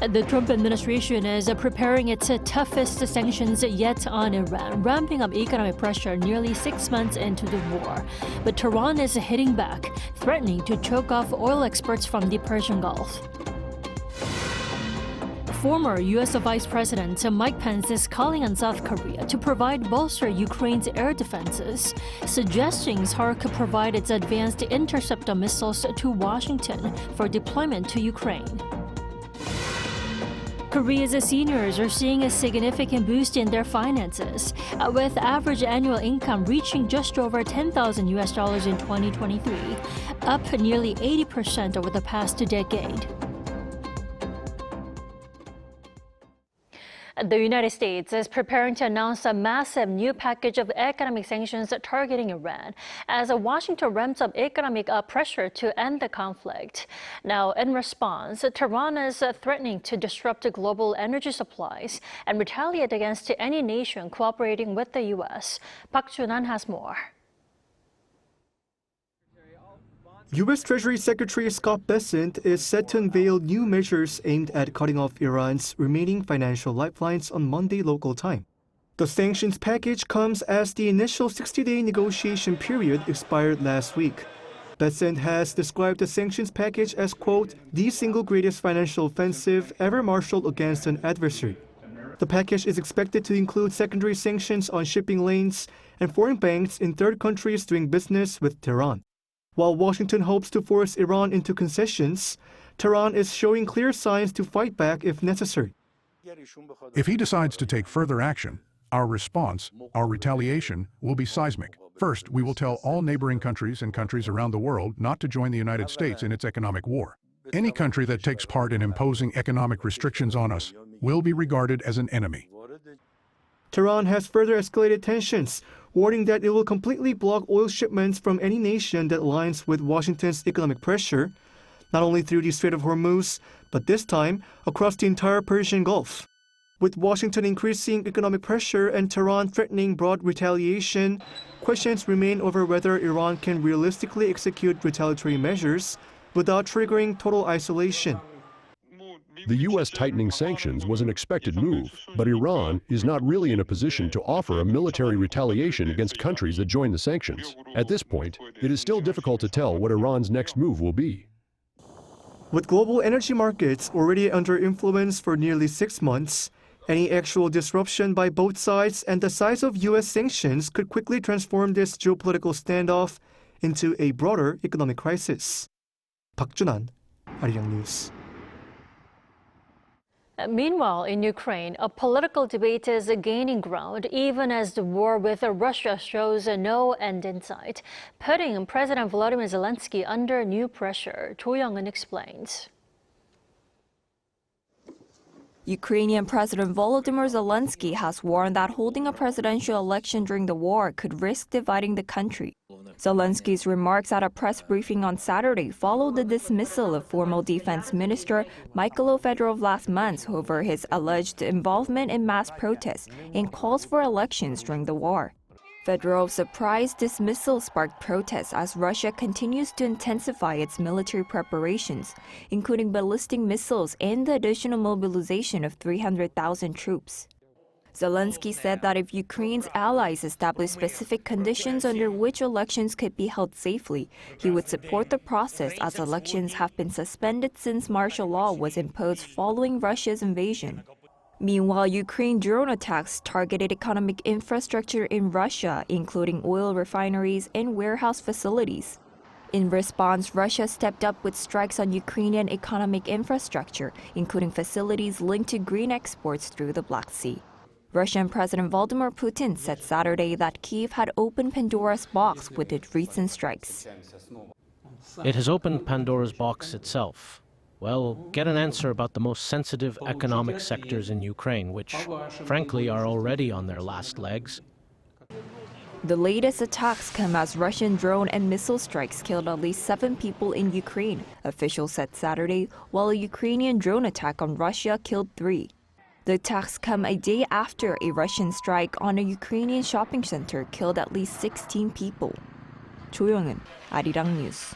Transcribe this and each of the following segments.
The Trump administration is preparing its toughest sanctions yet on Iran, ramping up economic pressure nearly 6 months into the war. But Tehran is hitting back, threatening to choke off oil exports from the Persian Gulf. Former U.S. Vice President Mike Pence is calling on South Korea to bolster Ukraine's air defenses, suggesting Seoul could provide its advanced interceptor missiles to Washington for deployment to Ukraine. Korea's seniors are seeing a significant boost in their finances, with average annual income reaching just over $10,000 in 2023, up nearly 80% over the past decade. The United States is preparing to announce a massive new package of economic sanctions targeting Iran as Washington ramps up economic pressure to end the conflict. Now, in response, Tehran is threatening to disrupt global energy supplies and retaliate against any nation cooperating with the U.S. Park Jun-han has more. U.S. Treasury Secretary Scott Bessent is set to unveil new measures aimed at cutting off Iran's remaining financial lifelines on Monday local time. The sanctions package comes as the initial 60-day negotiation period expired last week. Bessent has described the sanctions package as, quote, the single greatest financial offensive ever marshaled against an adversary. The package is expected to include secondary sanctions on shipping lanes and foreign banks in third countries doing business with Tehran. While Washington hopes to force Iran into concessions, Tehran is showing clear signs to fight back if necessary. If he decides to take further action, our response, our retaliation, will be seismic. First, we will tell all neighboring countries and countries around the world not to join the United States in its economic war. Any country that takes part in imposing economic restrictions on us will be regarded as an enemy. Tehran has further escalated tensions, warning that it will completely block oil shipments from any nation that aligns with Washington's economic pressure, not only through the Strait of Hormuz, but this time across the entire Persian Gulf. With Washington increasing economic pressure and Tehran threatening broad retaliation, questions remain over whether Iran can realistically execute retaliatory measures without triggering total isolation. The U.S. tightening sanctions was an expected move, but Iran is not really in a position to offer a military retaliation against countries that join the sanctions. At this point, it is still difficult to tell what Iran's next move will be. With global energy markets already under influence for nearly 6 months, any actual disruption by both sides and the size of U.S. sanctions could quickly transform this geopolitical standoff into a broader economic crisis. Park Jun-han, Arirang News. Meanwhile, in Ukraine, a political debate is gaining ground even as the war with Russia shows no end in sight, putting President Volodymyr Zelenskyy under new pressure. Cho Young-eun explains. Ukrainian President Volodymyr Zelenskyy has warned that holding a presidential election during the war could risk dividing the country. Zelenskyy's remarks at a press briefing on Saturday followed the dismissal of former Defense Minister Mykola Fedorov last month over his alleged involvement in mass protests and calls for elections during the war. Fedorov's surprise dismissal sparked protests as Russia continues to intensify its military preparations, including ballistic missiles and the additional mobilization of 300,000 troops. Zelenskyy said that if Ukraine's allies establish specific conditions under which elections could be held safely, he would support the process as elections have been suspended since martial law was imposed following Russia's invasion. Meanwhile, Ukraine drone attacks targeted economic infrastructure in Russia, including oil refineries and warehouse facilities. In response, Russia stepped up with strikes on Ukrainian economic infrastructure, including facilities linked to green exports through the Black Sea. Russian President Vladimir Putin said Saturday that Kyiv had opened Pandora's box with its recent strikes. It has opened Pandora's box itself. Well, get an answer about the most sensitive economic sectors in Ukraine, which, frankly, are already on their last legs. The latest attacks come as Russian drone and missile strikes killed at least 7 people in Ukraine, officials said Saturday, while a Ukrainian drone attack on Russia killed 3. The attacks come a day after a Russian strike on a Ukrainian shopping center killed at least 16 people. Cho Young-eun, Arirang News.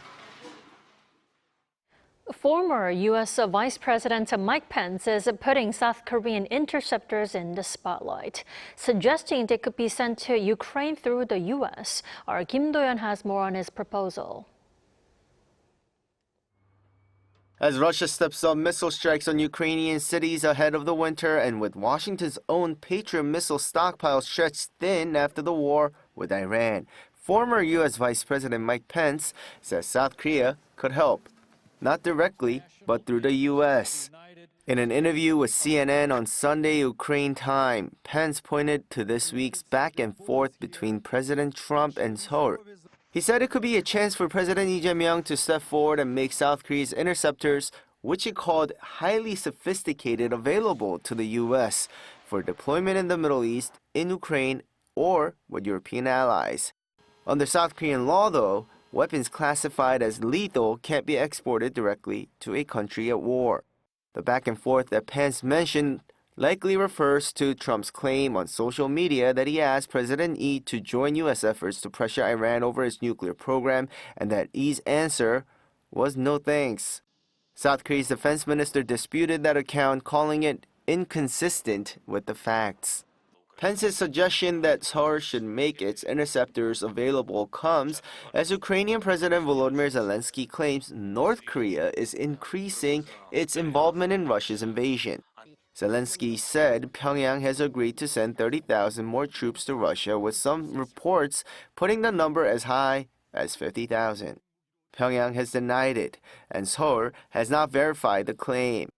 Former U.S. Vice President Mike Pence is putting South Korean interceptors in the spotlight, suggesting they could be sent to Ukraine through the U.S. Our Kim Do-yeon has more on his proposal. As Russia steps up missile strikes on Ukrainian cities ahead of the winter, and with Washington's own Patriot missile stockpile stretched thin after the war with Iran, former U.S. Vice President Mike Pence says South Korea could help. Not directly, but through the U.S. In an interview with CNN on Sunday Ukraine time, Pence pointed to this week's back and forth between President Trump and Seoul. He said it could be a chance for President Lee Jae-myung to step forward and make South Korea's interceptors, which he called highly sophisticated, available to the U.S. for deployment in the Middle East, in Ukraine, or with European allies. Under South Korean law, though, weapons classified as lethal can't be exported directly to a country at war. The back and forth that Pence mentioned likely refers to Trump's claim on social media that he asked President Lee to join U.S. efforts to pressure Iran over its nuclear program, and that Lee's answer was no thanks. South Korea's defense minister disputed that account, calling it inconsistent with the facts. Pence's suggestion that Seoul should make its interceptors available comes as Ukrainian President Volodymyr Zelenskyy claims North Korea is increasing its involvement in Russia's invasion. Zelenskyy said Pyongyang has agreed to send 30,000 more troops to Russia, with some reports putting the number as high as 50,000. Pyongyang has denied it, and Seoul has not verified the claim.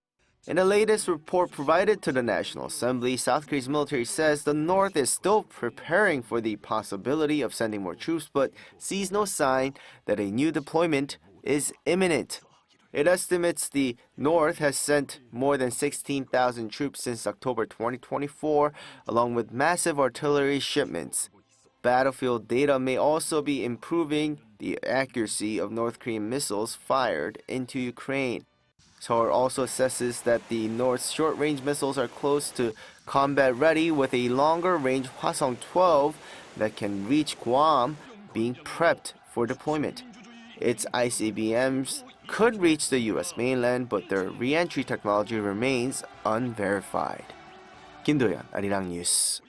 In the latest report provided to the National Assembly, South Korea's military says the North is still preparing for the possibility of sending more troops, but sees no sign that a new deployment is imminent. It estimates the North has sent more than 16,000 troops since October 2024, along with massive artillery shipments. Battlefield data may also be improving the accuracy of North Korean missiles fired into Ukraine. Seoul also assesses that the North's short-range missiles are close to combat-ready, with a longer-range Hwasong-12 that can reach Guam being prepped for deployment. Its ICBMs could reach the U.S. mainland, but their re-entry technology remains unverified. Kim Do-yeon, Arirang News.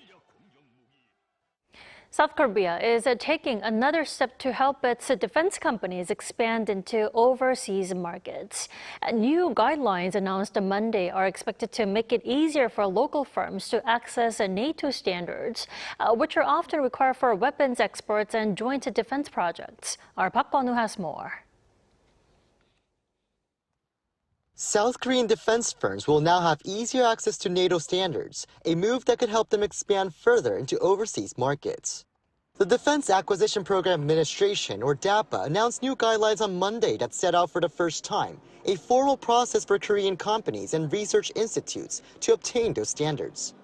South Korea is taking another step to help its defense companies expand into overseas markets. New guidelines announced on Monday are expected to make it easier for local firms to access NATO standards, which are often required for weapons exports and joint defense projects. Our Park Kwon-woo has more. South Korean defense firms will now have easier access to NATO standards, a move that could help them expand further into overseas markets. The Defense Acquisition Program Administration, or DAPA, announced new guidelines on Monday that set out for the first time a formal process for Korean companies and research institutes to obtain those standards.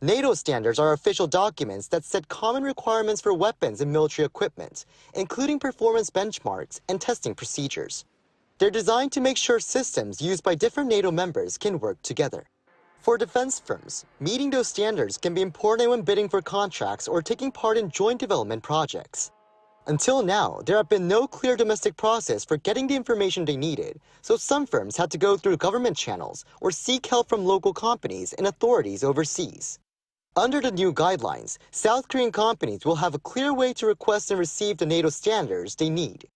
NATO standards are official documents that set common requirements for weapons and military equipment, including performance benchmarks and testing procedures. They're designed to make sure systems used by different NATO members can work together. For defense firms, meeting those standards can be important when bidding for contracts or taking part in joint development projects. Until now, there have been no clear domestic process for getting the information they needed, so some firms had to go through government channels or seek help from local companies and authorities overseas. Under the new guidelines, South Korean companies will have a clear way to request and receive the NATO standards they need.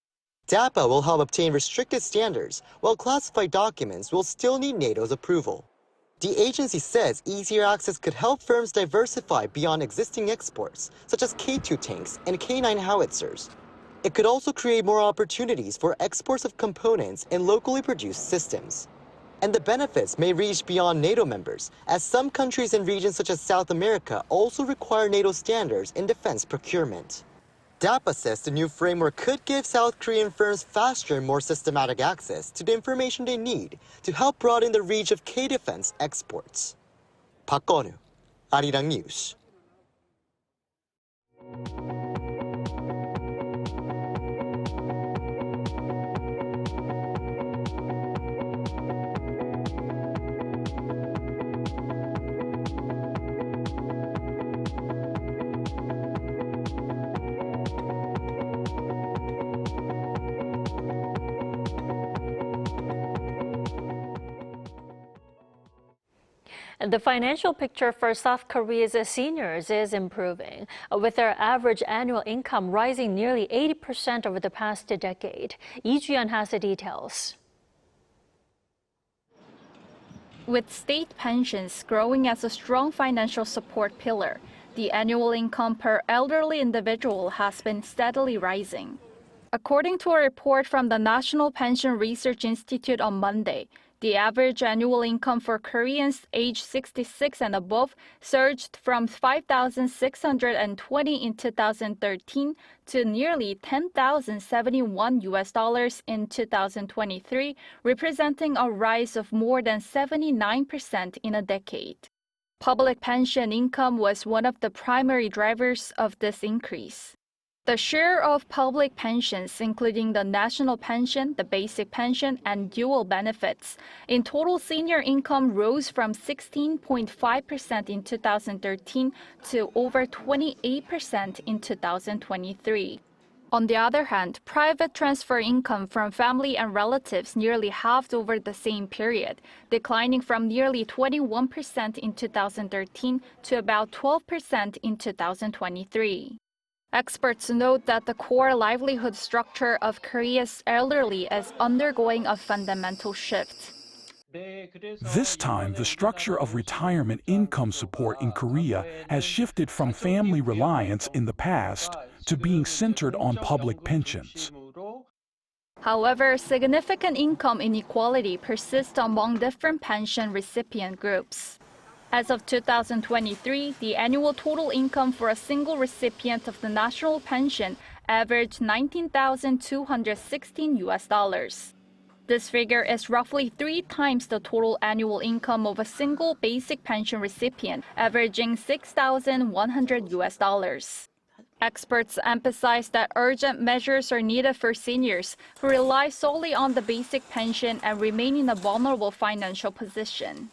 DAPA will help obtain restricted standards, while classified documents will still need NATO's approval. The agency says easier access could help firms diversify beyond existing exports, such as K2 tanks and K9 howitzers. It could also create more opportunities for exports of components and locally produced systems. And the benefits may reach beyond NATO members, as some countries and regions such as South America also require NATO standards in defense procurement. DAPA says the new framework could give South Korean firms faster and more systematic access to the information they need to help broaden the reach of K-defense exports. Park Kwon-woo, Arirang News. The financial picture for South Korea's seniors is improving, with their average annual income rising nearly 80% over the past decade. Lee Ju-yeon has the details. With state pensions growing as a strong financial support pillar, the annual income per elderly individual has been steadily rising. According to a report from the National Pension Research Institute on Monday, the average annual income for Koreans aged 66 and above surged from 5,620 in 2013 to nearly $10,071 in 2023, representing a rise of more than 79% in a decade. Public pension income was one of the primary drivers of this increase. The share of public pensions, including the national pension, the basic pension, and dual benefits, in total senior income rose from 16.5% in 2013 to over 28% in 2023. On the other hand, private transfer income from family and relatives nearly halved over the same period, declining from nearly 21% in 2013 to about 12% in 2023. Experts note that the core livelihood structure of Korea's elderly is undergoing a fundamental shift. This time, the structure of retirement income support in Korea has shifted from family reliance in the past to being centered on public pensions. However, significant income inequality persists among different pension recipient groups. As of 2023, the annual total income for a single recipient of the national pension averaged $19,216. This figure is roughly 3 times the total annual income of a single basic pension recipient, averaging $6,100. Experts emphasize that urgent measures are needed for seniors who rely solely on the basic pension and remain in a vulnerable financial position.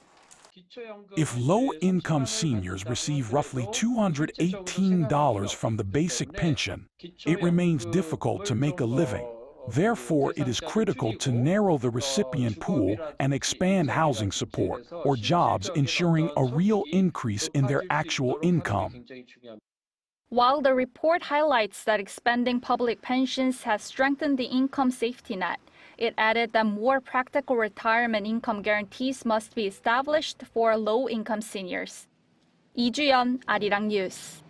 If low-income seniors receive roughly $218 from the basic pension, it remains difficult to make a living. Therefore, it is critical to narrow the recipient pool and expand housing support or jobs, ensuring a real increase in their actual income. While the report highlights that expanding public pensions has strengthened the income safety net, it added that more practical retirement income guarantees must be established for low-income seniors. Lee Ju-yeon, Arirang News.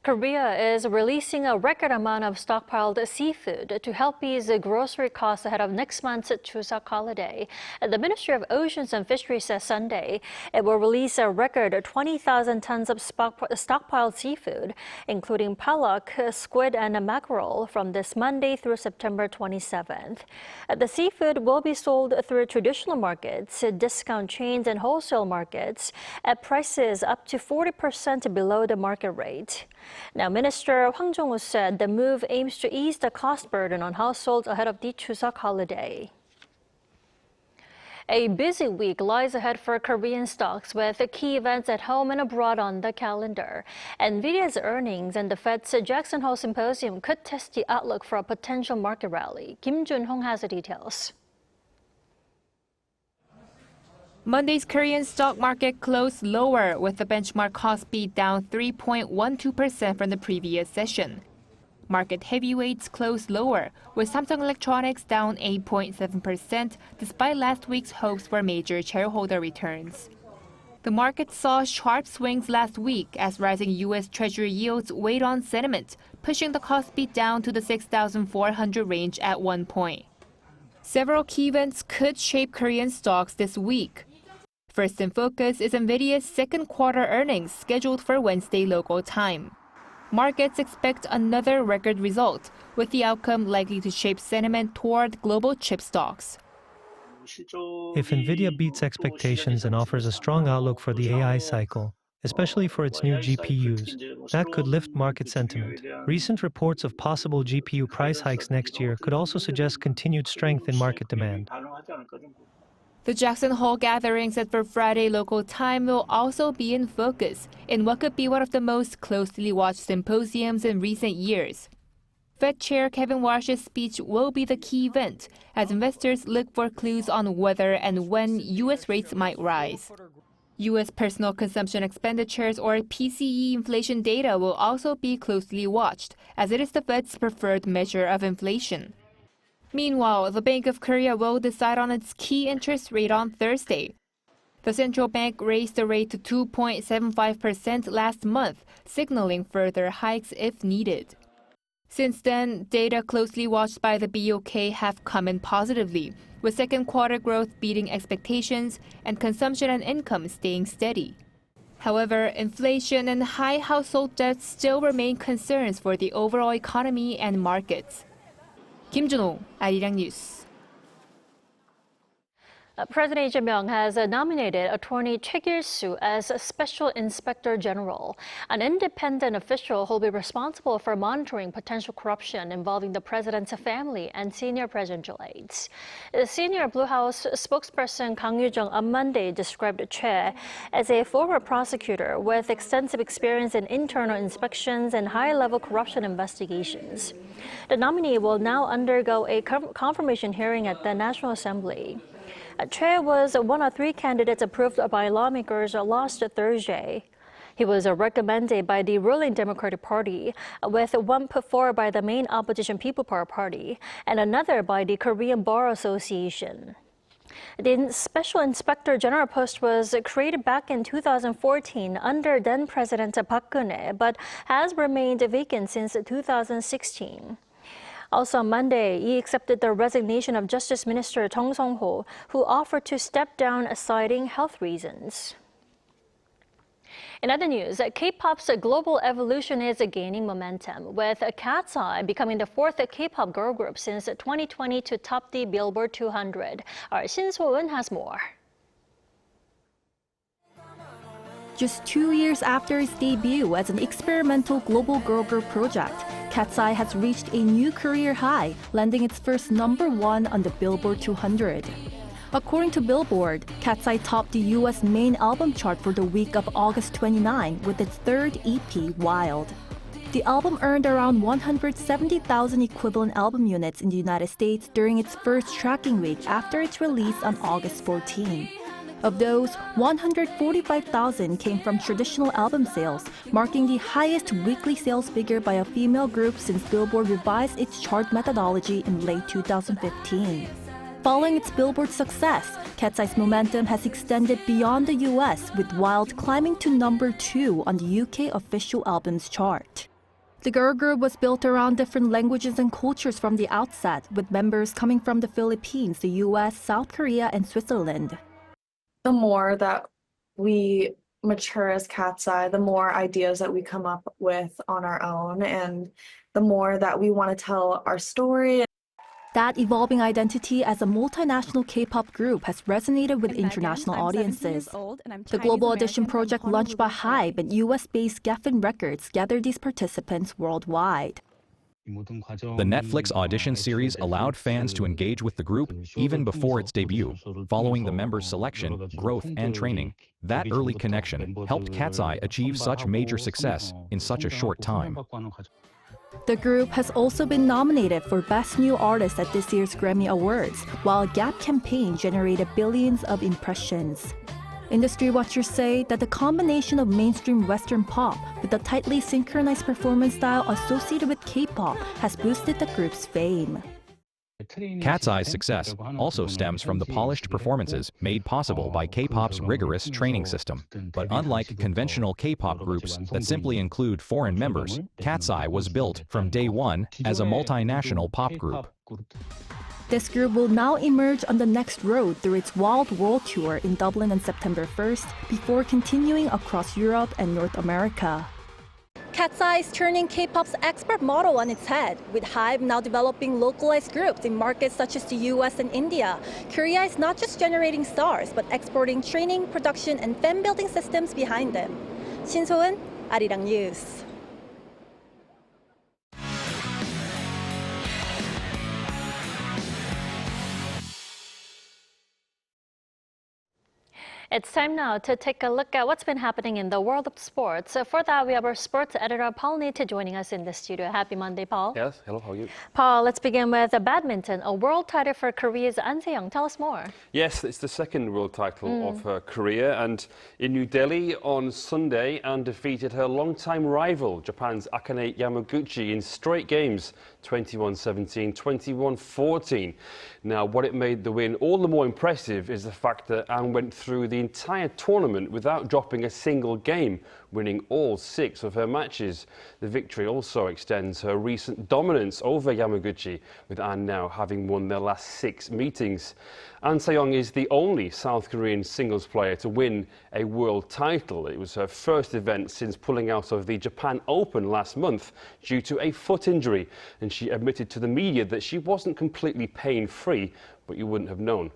Korea is releasing a record amount of stockpiled seafood to help ease grocery costs ahead of next month's Chuseok holiday. The Ministry of Oceans and Fisheries says Sunday it will release a record 20,000 tons of stockpiled seafood, including palak, squid, and mackerel, from this Monday through September 27th. The seafood will be sold through traditional markets, discount chains, and wholesale markets at prices up to 40% below the market rate. Now, Minister Hwang Jong-woo said the move aims to ease the cost burden on households ahead of the Chuseok holiday. A busy week lies ahead for Korean stocks, with key events at home and abroad on the calendar. Nvidia's earnings and the Fed's Jackson Hole Symposium could test the outlook for a potential market rally. Kim Jun-hong has the details. Monday's Korean stock market closed lower, with the benchmark Kospi down 3.12% from the previous session. Market heavyweights closed lower, with Samsung Electronics down 8.7% despite last week's hopes for major shareholder returns. The market saw sharp swings last week as rising U.S. Treasury yields weighed on sentiment, pushing the Kospi down to the 6,400 range at one point. Several key events could shape Korean stocks this week. First in focus is Nvidia's second quarter earnings scheduled for Wednesday local time. Markets expect another record result, with the outcome likely to shape sentiment toward global chip stocks. If Nvidia beats expectations and offers a strong outlook for the AI cycle, especially for its new GPUs, that could lift market sentiment. Recent reports of possible GPU price hikes next year could also suggest continued strength in market demand. The Jackson Hole gathering set for Friday local time will also be in focus in what could be one of the most closely watched symposiums in recent years. Fed Chair Kevin Warsh's speech will be the key event as investors look for clues on whether and when U.S. rates might rise. U.S. personal consumption expenditures or PCE inflation data will also be closely watched as it is the Fed's preferred measure of inflation. Meanwhile, the Bank of Korea will decide on its key interest rate on Thursday. The central bank raised the rate to 2.75% last month, signaling further hikes if needed. Since then, data closely watched by the BOK have come in positively, with second quarter growth beating expectations and consumption and income staying steady. However, inflation and high household debt still remain concerns for the overall economy and markets. Kim Jun-ho, Arirang News. President Lee Jae-myung has nominated attorney Choi Kil-su as Special Inspector General, an independent official who will be responsible for monitoring potential corruption involving the president's family and senior presidential aides. The senior Blue House spokesperson Kang Yoo-jung on Monday described Choi as a former prosecutor with extensive experience in internal inspections and high-level corruption investigations. The nominee will now undergo a confirmation hearing at the National Assembly. Choi was one of three candidates approved by lawmakers last Thursday. He was recommended by the ruling Democratic Party, with one put forward by the main opposition People Power Party and another by the Korean Bar Association. The Special Inspector General post was created back in 2014 under then-President Park Geun-hye, but has remained vacant since 2016. Also on Monday, he accepted the resignation of Justice Minister Chung Song-ho, who offered to step down citing health reasons. In other news, K-pop's global evolution is gaining momentum, with KATSEYE becoming the fourth K-pop girl group since 2020 to top the Billboard 200. Our Shin So-eun has more. Just 2 years after its debut as an experimental global girl group project, KATSEYE has reached a new career high, landing its first #1 on the Billboard 200. According to Billboard, KATSEYE topped the US main album chart for the week of August 29 with its third EP, Wild. The album earned around 170,000 equivalent album units in the United States during its first tracking week after its release on August 14. Of those, 145,000 came from traditional album sales, marking the highest weekly sales figure by a female group since Billboard revised its chart methodology in late 2015. Following its Billboard success, KATSEYE's momentum has extended beyond the US, with Wild climbing to #2 on the UK official albums chart. The girl group was built around different languages and cultures from the outset, with members coming from the Philippines, the US, South Korea, and Switzerland. The more that we mature as KATSEYE, the more ideas that we come up with on our own, and the more that we want to tell our story. That evolving identity as a multinational K-pop group has resonated with international audiences. The Global Audition project launched by HYBE and US-based Geffen Records gathered these participants worldwide. The Netflix audition series allowed fans to engage with the group even before its debut, following the members' selection, growth, and training. That early connection helped KATSEYE achieve such major success in such a short time. The group has also been nominated for Best New Artist at this year's Grammy Awards, while a Gap campaign generated billions of impressions. Industry watchers say that the combination of mainstream Western pop with the tightly synchronized performance style associated with K-pop has boosted the group's fame. KATSEYE's success also stems from the polished performances made possible by K-pop's rigorous training system. But unlike conventional K-pop groups that simply include foreign members, KATSEYE was built from day one as a multinational pop group. This group will now emerge on the next road through its Wild World Tour in Dublin on September 1st, before continuing across Europe and North America. KATSEYE is turning K-pop's expert model on its head, with HYBE now developing localized groups in markets such as the US and India. Korea is not just generating stars, but exporting training, production, and fan-building systems behind them. Shin So-eun, Arirang News. It's time now to take a look at what's been happening in the world of sports. So for that, we have our sports editor, Paul Nate, joining us in the studio. Happy Monday, Paul. Yes, hello, how are you? Paul, let's begin with badminton, a world title for Korea's An Se-young. Tell us more. Yes, it's the second world title of her career, and in New Delhi on Sunday, Anne defeated her longtime rival, Japan's Akane Yamaguchi, in straight games, 21-17, 21-14. Now, what it made the win all the more impressive is the fact that Anne went through the entire tournament without dropping a single game, winning all 6 of her matches. The victory also extends her recent dominance over Yamaguchi, with Anne now having won their last 6 meetings. An Se-young is the only South Korean singles player to win a world title. It was her first event since pulling out of the Japan Open last month due to a foot injury, and she admitted to the media that she wasn't completely pain-free, but you wouldn't have known.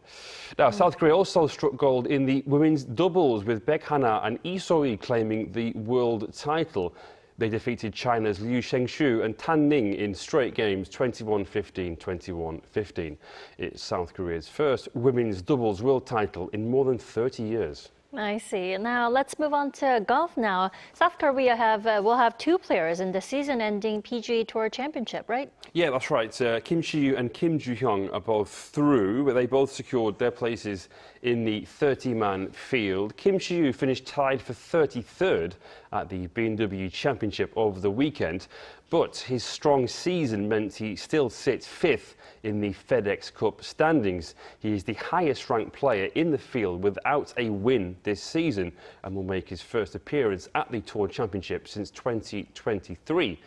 Now, South Korea also struck gold in the women's doubles, with Baek Hana and Lee So-hee claiming the world title. They defeated China's Liu Shengshu and Tan Ning in straight games, 21-15, 21-15. It's South Korea's first women's doubles world title in more than 30 years. I see. Now let's move on to golf now. South Korea will have 2 players in the season-ending PGA Tour Championship, right? Yeah, that's right. Kim Chi-yu and Kim Ju-hyung are both through, but they both secured their places in the 30-man field. Kim Chi-yu finished tied for 33rd at the BMW Championship over the weekend, but his strong season meant he still sits 5th in the FedEx Cup standings. He is the highest ranked player in the field without a win this season, and will make his first appearance at the Tour Championship since 2023.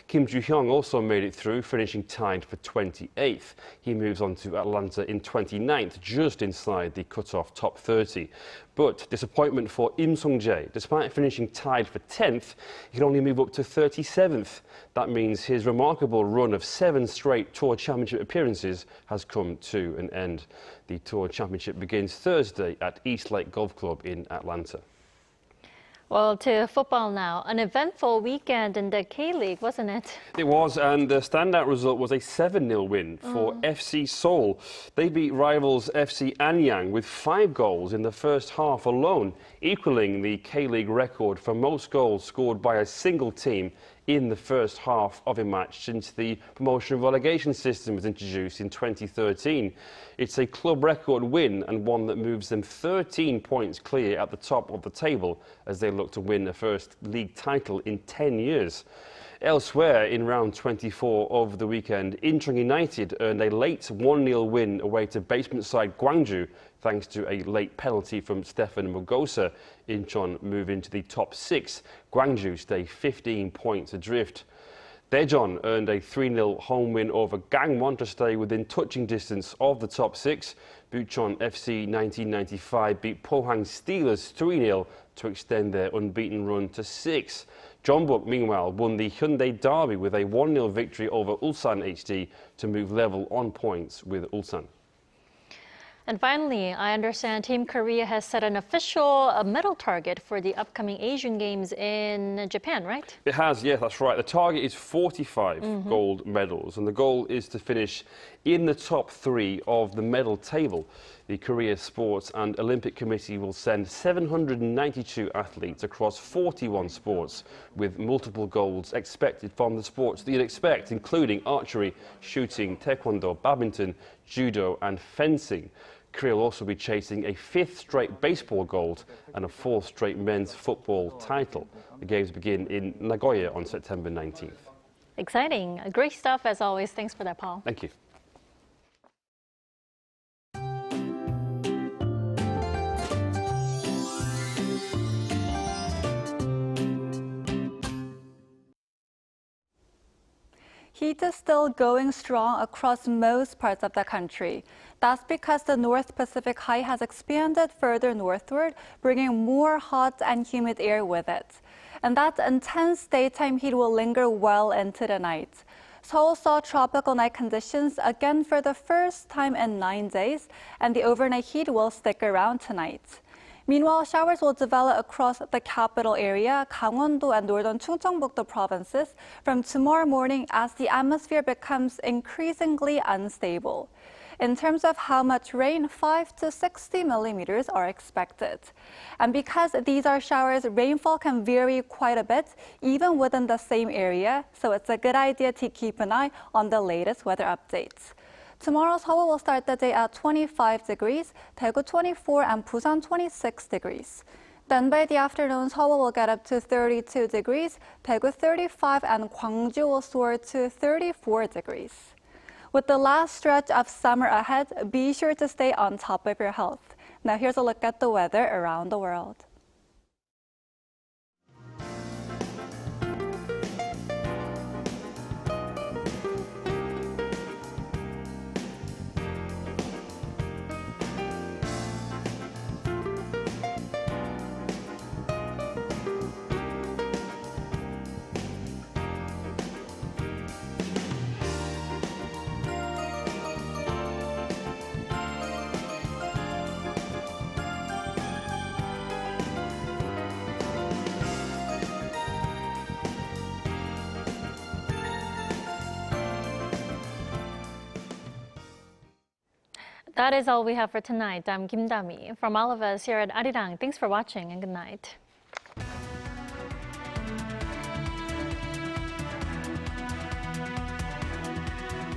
Kim Ju-hyung also made it through, finishing tied for 28th. He moves on to Atlanta in 29th, just inside the cut-off top 30. But disappointment for Im Sung-jae. Despite finishing tied for 10th, he can only move up to 37th. That means his remarkable run of 7 straight Tour Championship appearances has come to an end. The Tour Championship begins Thursday at East Lake Golf Club in Atlanta. Well, to football now. An eventful weekend in the K-League, wasn't it? It was, and the standout result was a 7-0 win for FC Seoul. They beat rivals FC Anyang with 5 goals in the first half alone, equaling the K-League record for most goals scored by a single team in the first half of a match since the promotion and relegation system was introduced in 2013. It's a club record win, and one that moves them 13 points clear at the top of the table as they look to win their first league title in 10 years. Elsewhere, in round 24 of the weekend, Incheon United earned a late 1-0 win away to basement side Gwangju, thanks to a late penalty from Stefan Mugosa. Incheon move into the top 6. Gwangju stay 15 points adrift. Daejeon earned a 3-0 home win over Gangwon to stay within touching distance of the top 6. Bucheon FC 1995 beat Pohang Steelers 3-0 to extend their unbeaten run to 6. Jeonbuk, meanwhile, won the Hyundai Derby with a 1-0 victory over Ulsan HD to move level on points with Ulsan. And finally, I understand Team Korea has set an official medal target for the upcoming Asian Games in Japan, right? It has, yes, that's right. The target is 45 gold medals, and the goal is to finish in the top 3 of the medal table. The Korea Sports and Olympic Committee will send 792 athletes across 41 sports, with multiple goals expected from the sports that you'd expect, including archery, shooting, taekwondo, badminton, judo and fencing. Korea will also be chasing a 5th straight baseball gold and a 4th straight men's football title. The games begin in Nagoya on September 19th. Exciting. Great stuff as always. Thanks for that, Paul. Thank you. Heat is still going strong across most parts of the country. That's because the North Pacific High has expanded further northward, bringing more hot and humid air with it. And that intense daytime heat will linger well into the night. Seoul saw tropical night conditions again for the first time in 9 days, and the overnight heat will stick around tonight. Meanwhile, showers will develop across the capital area, Gangwon-do and northern Chungcheongbuk-do provinces from tomorrow morning as the atmosphere becomes increasingly unstable. In terms of how much rain, 5 to 60 millimeters are expected. And because these are showers, rainfall can vary quite a bit, even within the same area, so it's a good idea to keep an eye on the latest weather updates. Tomorrow, Seoul will start the day at 25 degrees, Daegu 24, and Busan 26 degrees. Then by the afternoon, Seoul will get up to 32 degrees, Daegu 35, and Gwangju will soar to 34 degrees. With the last stretch of summer ahead, be sure to stay on top of your health. Now here's a look at the weather around the world. That is all we have for tonight. I'm Kim Dami. From all of us here at Arirang, thanks for watching and good night.